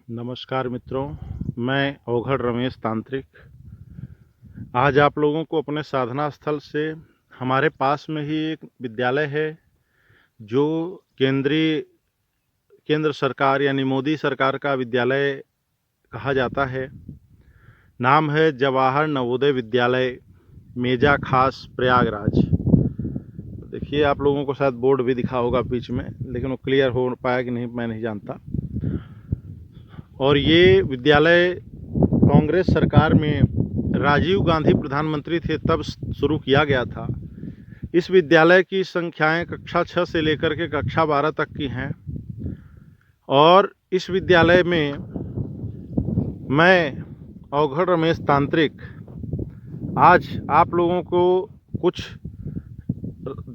नमस्कार मित्रों, मैं अवघड़ रमेश तांत्रिक आज आप लोगों को अपने साधना स्थल से हमारे पास में ही एक विद्यालय है जो केंद्र सरकार यानी मोदी सरकार का विद्यालय कहा जाता है। नाम है जवाहर नवोदय विद्यालय मेजा खास प्रयागराज। देखिए आप लोगों को शायद बोर्ड भी दिखा होगा बीच में, लेकिन वो क्लियर हो पाया कि नहीं मैं नहीं जानता। और ये विद्यालय कांग्रेस सरकार में राजीव गांधी प्रधानमंत्री थे तब शुरू किया गया था। इस विद्यालय की संख्याएं कक्षा 6 से लेकर के कक्षा 12 तक की हैं और इस विद्यालय में मैं अवघड़ रमेश तांत्रिक आज आप लोगों को कुछ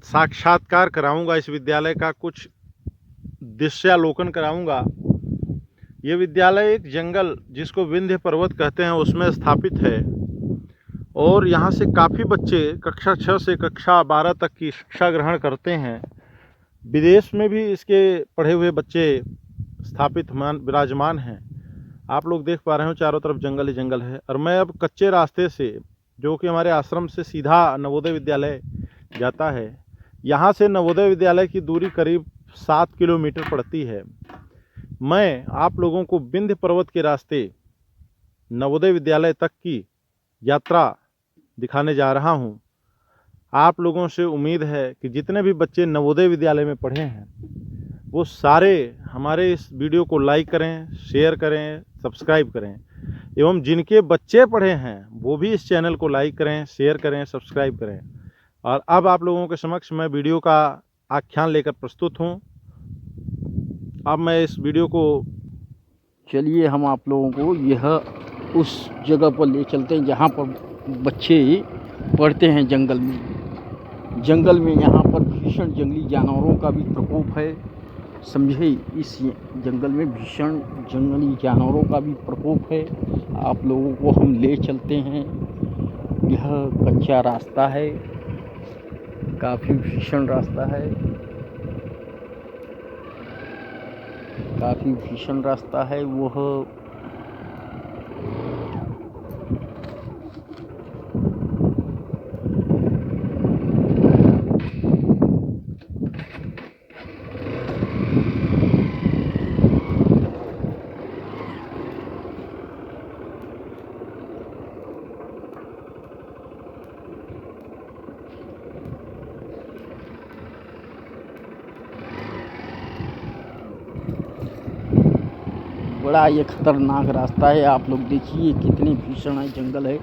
साक्षात्कार कराऊंगा। इस विद्यालय का कुछ दृश्यालोकन कराऊंगा। ये विद्यालय एक जंगल जिसको विंध्य पर्वत कहते हैं उसमें स्थापित है और यहाँ से काफ़ी बच्चे कक्षा 6 से कक्षा 12 तक की शिक्षा ग्रहण करते हैं। विदेश में भी इसके पढ़े हुए बच्चे स्थापित विराजमान हैं। आप लोग देख पा रहे हो चारों तरफ जंगल ही जंगल है। और मैं अब कच्चे रास्ते से, जो कि हमारे आश्रम से सीधा नवोदय विद्यालय जाता है, यहाँ से नवोदय विद्यालय की दूरी करीब 7 किलोमीटर पड़ती है। मैं आप लोगों को विंध्य पर्वत के रास्ते नवोदय विद्यालय तक की यात्रा दिखाने जा रहा हूँ। आप लोगों से उम्मीद है कि जितने भी बच्चे नवोदय विद्यालय में पढ़े हैं वो सारे हमारे इस वीडियो को लाइक करें, शेयर करें, सब्सक्राइब करें, एवं जिनके बच्चे पढ़े हैं वो भी इस चैनल को लाइक करें, शेयर करें, सब्सक्राइब करें। और अब आप लोगों के समक्ष मैं वीडियो का आख्यान लेकर प्रस्तुत हूँ। अब मैं इस वीडियो को चलिए हम आप लोगों को यह उस जगह पर ले चलते हैं जहाँ पर बच्चे पढ़ते हैं जंगल में। यहाँ पर भीषण जंगली जानवरों का भी प्रकोप है, समझे। इस जंगल में भीषण जंगली जानवरों का भी प्रकोप है। आप लोगों को हम ले चलते हैं। यह कच्चा रास्ता है, काफ़ी भीषण रास्ता है, काफ़ी भीषण रास्ता है। वह बड़ा ये खतरनाक रास्ता है। आप लोग देखिए कितनी भीषण है जंगल है।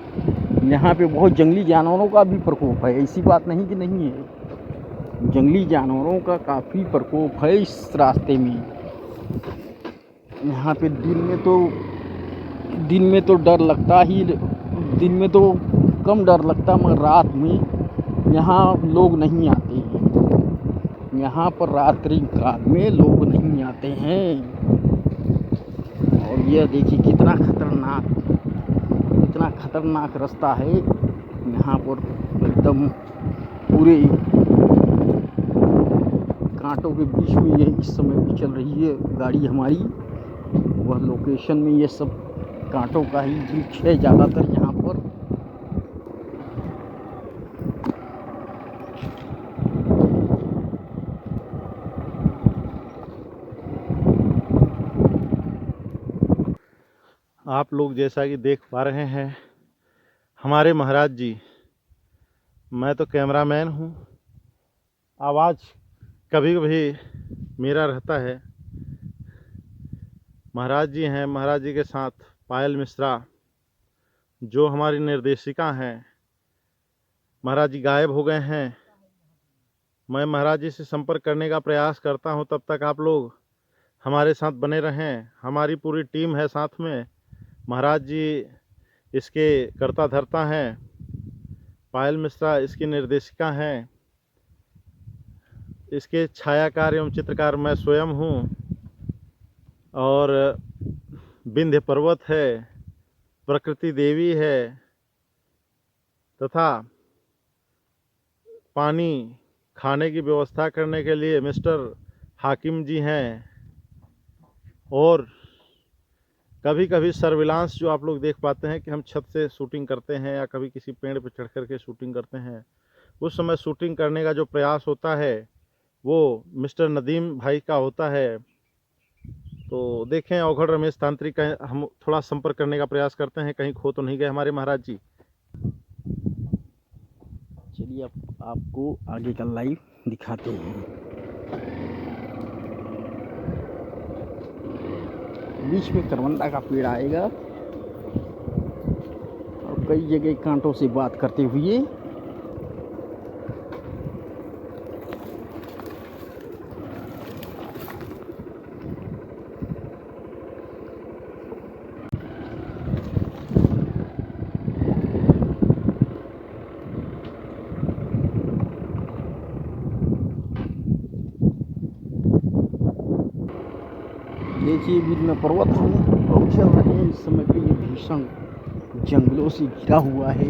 यहाँ पे बहुत जंगली जानवरों का भी प्रकोप है, ऐसी बात नहीं कि नहीं है। जंगली जानवरों का काफ़ी प्रकोप है इस रास्ते में। यहाँ पे दिन में तो डर लगता ही, दिन में तो कम डर लगता, मगर रात में यहाँ लोग नहीं आते हैं। यहाँ पर रात्रि काल में लोग नहीं आते हैं। और यह देखिए कितना खतरनाक रास्ता है। यहाँ पर एकदम पूरे कांटों के बीच में ये इस समय भी चल रही है गाड़ी हमारी। वह लोकेशन में ये सब कांटों का ही वृक्ष है ज़्यादातर यहाँ पर। आप लोग जैसा कि देख पा रहे हैं हमारे महाराज जी, मैं तो कैमरामैन हूँ, आवाज़ कभी कभी मेरा रहता है। महाराज जी हैं, महाराज जी के साथ पायल मिश्रा जो हमारी निर्देशिका हैं, महाराज जी गायब हो गए हैं। मैं महाराज जी से संपर्क करने का प्रयास करता हूं, तब तक आप लोग हमारे साथ बने रहें। हमारी पूरी टीम है साथ में। महाराज जी इसके कर्ता धर्ता हैं, पायल मिश्रा इसकी निर्देशिका हैं, इसके छायाकार एवं चित्रकार मैं स्वयं हूँ। और विंध्य पर्वत है, प्रकृति देवी है, तथा पानी खाने की व्यवस्था करने के लिए मिस्टर हाकिम जी हैं। और कभी कभी सर्विलांस जो आप लोग देख पाते हैं कि हम छत से शूटिंग करते हैं या कभी किसी पेड़ पर चढ़ कर के शूटिंग करते हैं, उस समय शूटिंग करने का जो प्रयास होता है वो मिस्टर नदीम भाई का होता है। तो देखें अवघड़ रमेश तांत्रिक का हम थोड़ा संपर्क करने का प्रयास करते हैं, कहीं खो तो नहीं गए हमारे महाराज जी। चलिए अब आपको आगे का लाइव दिखाते हैं। बीच में करवंदा का पेड़ आएगा और कई जगह कांटों से बात करते हुए देखिए विभिन्न पर्वत हम लोग चल रहे हैं। इस समय पे ये भीषण जंगलों से घिरा हुआ है,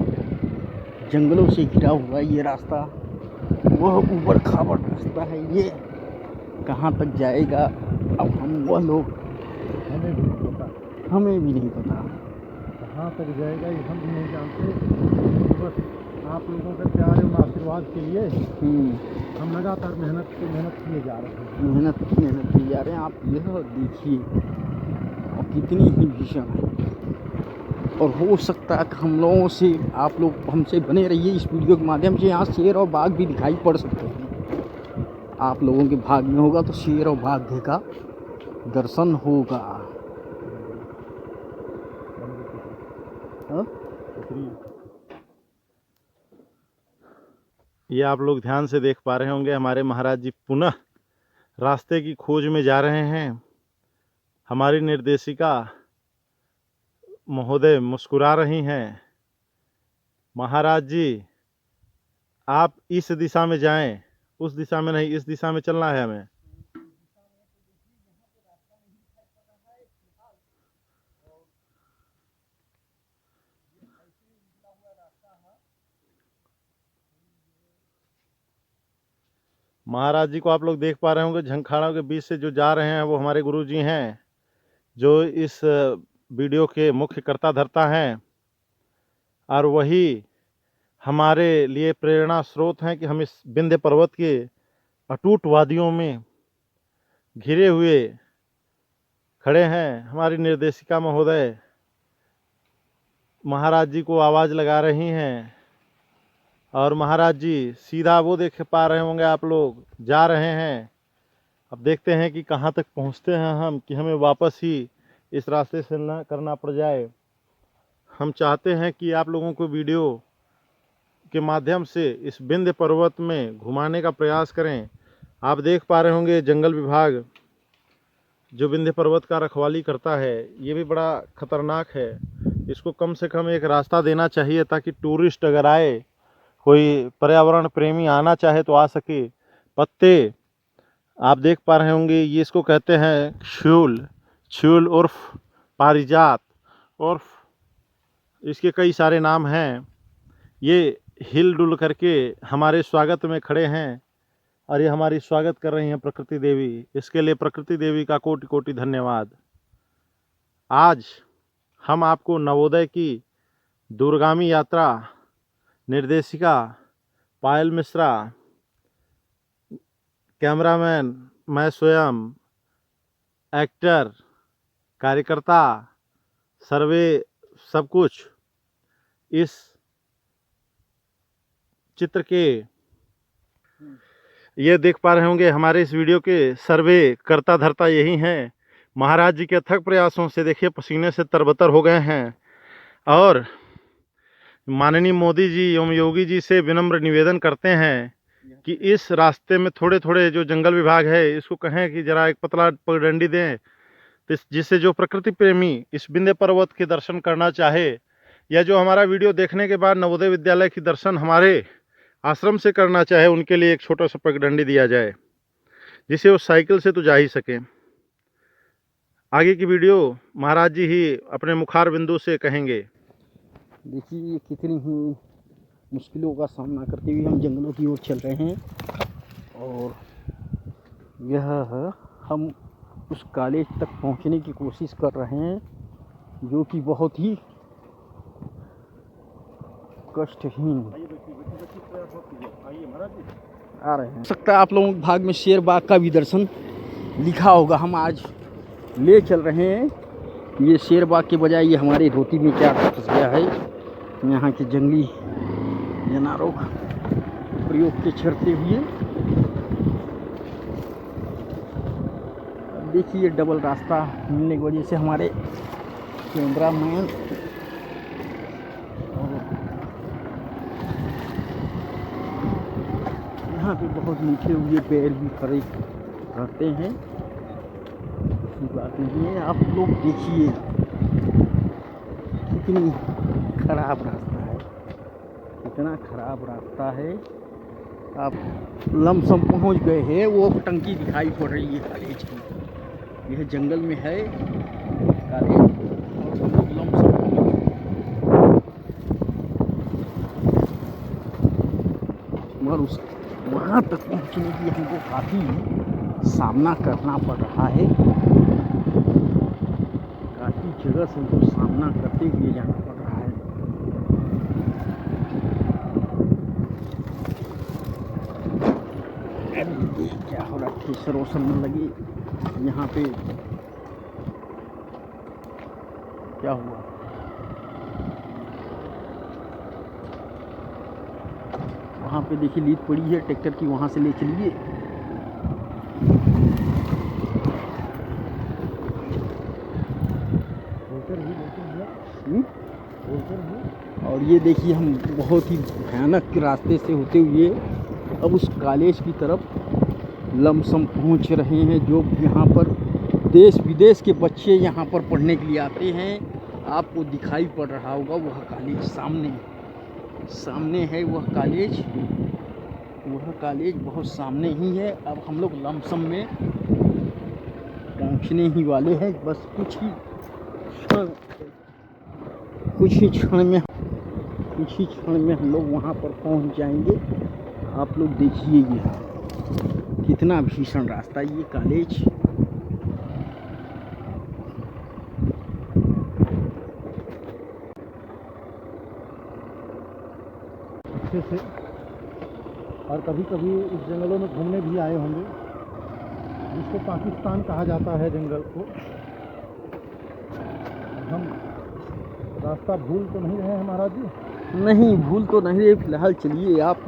जंगलों से घिरा हुआ ये रास्ता, वह ऊबड़ खाबड़ रास्ता है। ये कहाँ तक जाएगा अब हम वह लोग हमें भी नहीं पता, हमें भी नहीं पता। कहाँ तक जाएगा ये हम भी नहीं जानते। बस आप लोगों के प्यार एवं आशीर्वाद के लिए हम लगातार मेहनत किए जा रहे हैं। मेहनत किए जा रहे हैं। आप यह देखिए और कितनी ही भीषण है। और हो सकता है कि हम लोगों से आप लोग हमसे बने रहिए इस वीडियो के माध्यम से। यहाँ शेर और बाघ भी दिखाई पड़ सकते हैं। आप लोगों के भाग में होगा तो शेर और बाघ का दर्शन होगा। हाँ? ये आप लोग ध्यान से देख पा रहे होंगे हमारे महाराज जी पुनः रास्ते की खोज में जा रहे हैं। हमारी निर्देशिका महोदय मुस्कुरा रही हैं। महाराज जी आप इस दिशा में जाएं, उस दिशा में नहीं, इस दिशा में चलना है हमें। महाराज जी को आप लोग देख पा रहे होंगे झंखाड़ों के बीच से जो जा रहे हैं वो हमारे गुरु जी हैं, जो इस वीडियो के मुख्य कर्ता धर्ता हैं और वही हमारे लिए प्रेरणा स्रोत हैं कि हम इस विंध्य पर्वत के अटूट वादियों में घिरे हुए खड़े हैं। हमारी निर्देशिका महोदय महाराज जी को आवाज़ लगा रही हैं और महाराज जी सीधा वो देख पा रहे होंगे आप लोग जा रहे हैं। अब देखते हैं कि कहाँ तक पहुँचते हैं हम, कि हमें वापस ही इस रास्ते से ना करना पड़ जाए। हम चाहते हैं कि आप लोगों को वीडियो के माध्यम से इस विंध्य पर्वत में घुमाने का प्रयास करें। आप देख पा रहे होंगे जंगल विभाग जो विंध्य पर्वत का रखवाली करता है ये भी बड़ा खतरनाक है। इसको कम से कम एक रास्ता देना चाहिए ताकि टूरिस्ट अगर आए, कोई पर्यावरण प्रेमी आना चाहे तो आ सके। पत्ते आप देख पा रहे होंगे ये इसको कहते हैं छूल उर्फ पारिजात उर्फ इसके कई सारे नाम हैं। ये हिल डुल करके हमारे स्वागत में खड़े हैं और ये हमारी स्वागत कर रही हैं प्रकृति देवी। इसके लिए प्रकृति देवी का कोटि कोटि धन्यवाद। आज हम आपको नवोदय की दूरगामी यात्रा निर्देशिका पायल मिश्रा, कैमरामैन मैं स्वयं, एक्टर, कार्यकर्ता, सर्वे सब कुछ इस चित्र के ये देख पा रहे होंगे हमारे इस वीडियो के सर्वे करता धरता यही हैं। महाराज जी के अथक प्रयासों से देखिए पसीने से तरबतर हो गए हैं और माननीय मोदी जी एवं योगी जी से विनम्र निवेदन करते हैं कि इस रास्ते में थोड़े थोड़े जो जंगल विभाग है इसको कहें कि जरा एक पतला पगडंडी दें, जिससे जो प्रकृति प्रेमी इस विंध्य पर्वत के दर्शन करना चाहे या जो हमारा वीडियो देखने के बाद नवोदय विद्यालय की दर्शन हमारे आश्रम से करना चाहे उनके लिए एक छोटा सा पगडंडी दिया जाए जिससे वो साइकिल से तो जा ही सकें। आगे की वीडियो महाराज जी ही अपने मुखार बिंदु से कहेंगे। देखिए कितनी ही मुश्किलों का सामना करते हुए हम जंगलों की ओर चल रहे हैं और यह हम उस कॉलेज तक पहुंचने की कोशिश कर रहे हैं जो कि बहुत ही कष्टहीन आ रहे हैं। हो सकता है आप लोगों के भाग में शेर बाग का भी दर्शन लिखा होगा। हम आज ले चल रहे हैं, ये शेर बाग के बजाय ये हमारे धोती में क्या फंस गया है। यहाँ के जंगली जानवरों का प्रयोग के चलते हुए देखिए डबल रास्ता मिलने की वजह से हमारे कैमरा मैन यहाँ पे बहुत मीठे हुए पेड़ भी खड़े रहते हैं, ऐसी बात नहीं है। आप लोग देखिए कितनी खराब रास्ता है, इतना खराब रास्ता है। आप लमसम पहुँच गए हैं, वो टंकी दिखाई पड़ रही है कॉलेज की, यह जंगल में है कॉलेज और हम लोग लमसम मगर उस वहाँ तक पहुँचने के लिए हमको काफ़ी सामना करना पड़ रहा है, काफ़ी जगह से हमको सामना करते हुए जाना पड़ रहा है। अरे ये क्या हो रहा है, ठेसर वोसर न लगे यहाँ पे, क्या हुआ? वहाँ पे देखिए लीद पड़ी है ट्रैक्टर की, वहाँ से ले चलिए। और ये देखिए हम बहुत ही भयानक रास्ते से होते हुए अब उस कॉलेज की तरफ लमसम पहुँच रहे हैं, जो यहाँ पर देश विदेश के बच्चे यहाँ पर पढ़ने के लिए आते हैं। आपको दिखाई पड़ रहा होगा वह कॉलेज सामने है, वह कॉलेज बहुत सामने ही है। अब हम लोग लमसम में पहुंचने ही वाले हैं, बस कुछ ही क्षण में हम लोग वहां पर पहुंच जाएंगे। आप लोग देखिए ये कितना भीषण रास्ता, ये कॉलेज अच्छे से, और कभी कभी इस जंगलों में घूमने भी आए होंगे, जिसको पाकिस्तान कहा जाता है जंगल को। हम रास्ता भूल तो नहीं रहे हैं महाराज जी? नहीं भूल तो नहीं रहे। फिलहाल चलिए, आप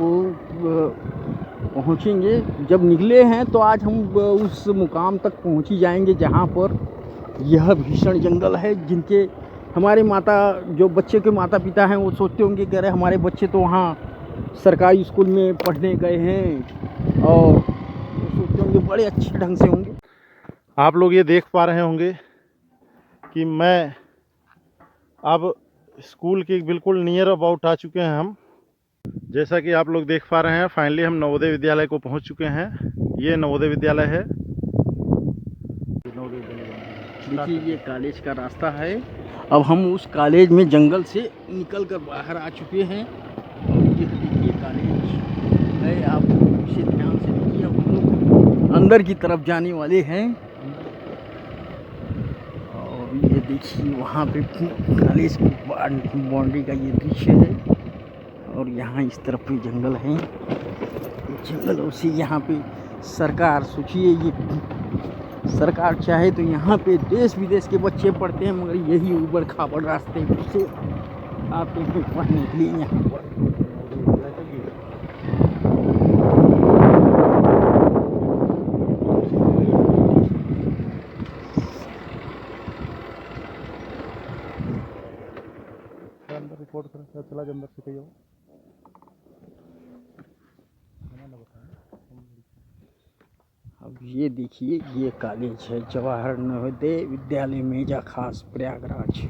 पहुंचेंगे, जब निकले हैं तो आज हम उस मुकाम तक पहुंच ही जाएंगे जहां पर यह भीषण जंगल है। जिनके हमारे माता, जो बच्चे के माता पिता हैं, वो सोचते होंगे कि अरे हमारे बच्चे तो वहाँ सरकारी स्कूल में पढ़ने गए हैं, और सोचते होंगे बड़े अच्छे ढंग से होंगे। आप लोग ये देख पा रहे होंगे कि मैं अब स्कूल के बिल्कुल नियर अबाउट आ चुके हैं हम। जैसा कि आप लोग देख पा रहे हैं, फाइनली हम नवोदय विद्यालय को पहुंच चुके हैं। ये नवोदय विद्यालय है। देखिए ये कॉलेज का रास्ता है। अब हम उस कॉलेज में जंगल से निकल कर बाहर आ चुके हैं, और ये देखिए कॉलेज है, आप इसे ध्यान से देखिए। अब हम लोग अंदर की तरफ जाने वाले हैं, और ये देखिए वहाँ पे कॉलेज की बाउंड्री का ये दृश्य है, और यहाँ इस तरफ भी जंगल है। जंगलों से यहाँ पे सरकार, सोचिए ये सरकार चाहे तो यहाँ पे देश विदेश के बच्चे पढ़ते हैं, मगर यही ऊबड़ खाबड़ रास्ते से आते हैं पढ़ने के लिए यहाँ पर। अंदर रिपोर्ट कर चला अंदर से कहीं अब ये देखिए ये कॉलेज है जवाहर नवोदय विद्यालय मेजा खास प्रयागराज।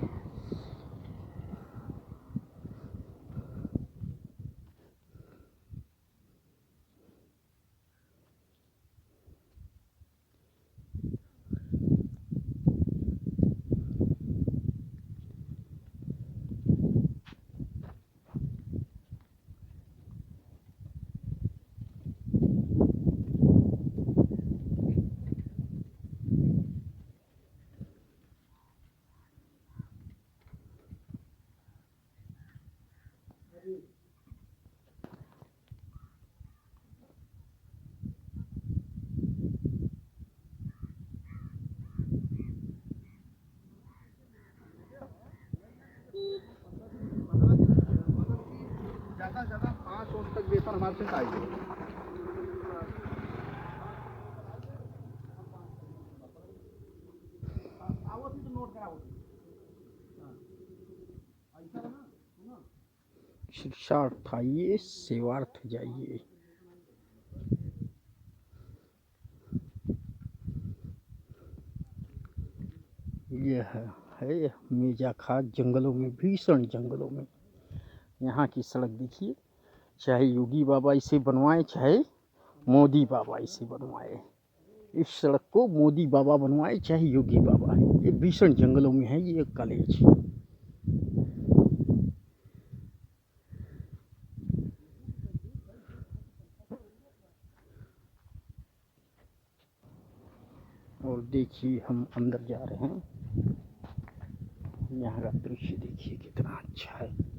पेपर हमारे से आएंगे। शिक्षार्थ आइए, सेवार्थ जाइए। यह है मेजाखात जंगलों में, भीषण जंगलों में। यहाँ की सड़क देखिए, चाहे योगी बाबा इसे बनवाए चाहे मोदी बाबा इसे बनवाए, इस सड़क को मोदी बाबा बनवाए चाहे योगी बाबा। ये भीषण जंगलों में है ये कॉलेज। और देखिए हम अंदर जा रहे हैं, यहाँ का दृश्य देखिए कितना अच्छा है।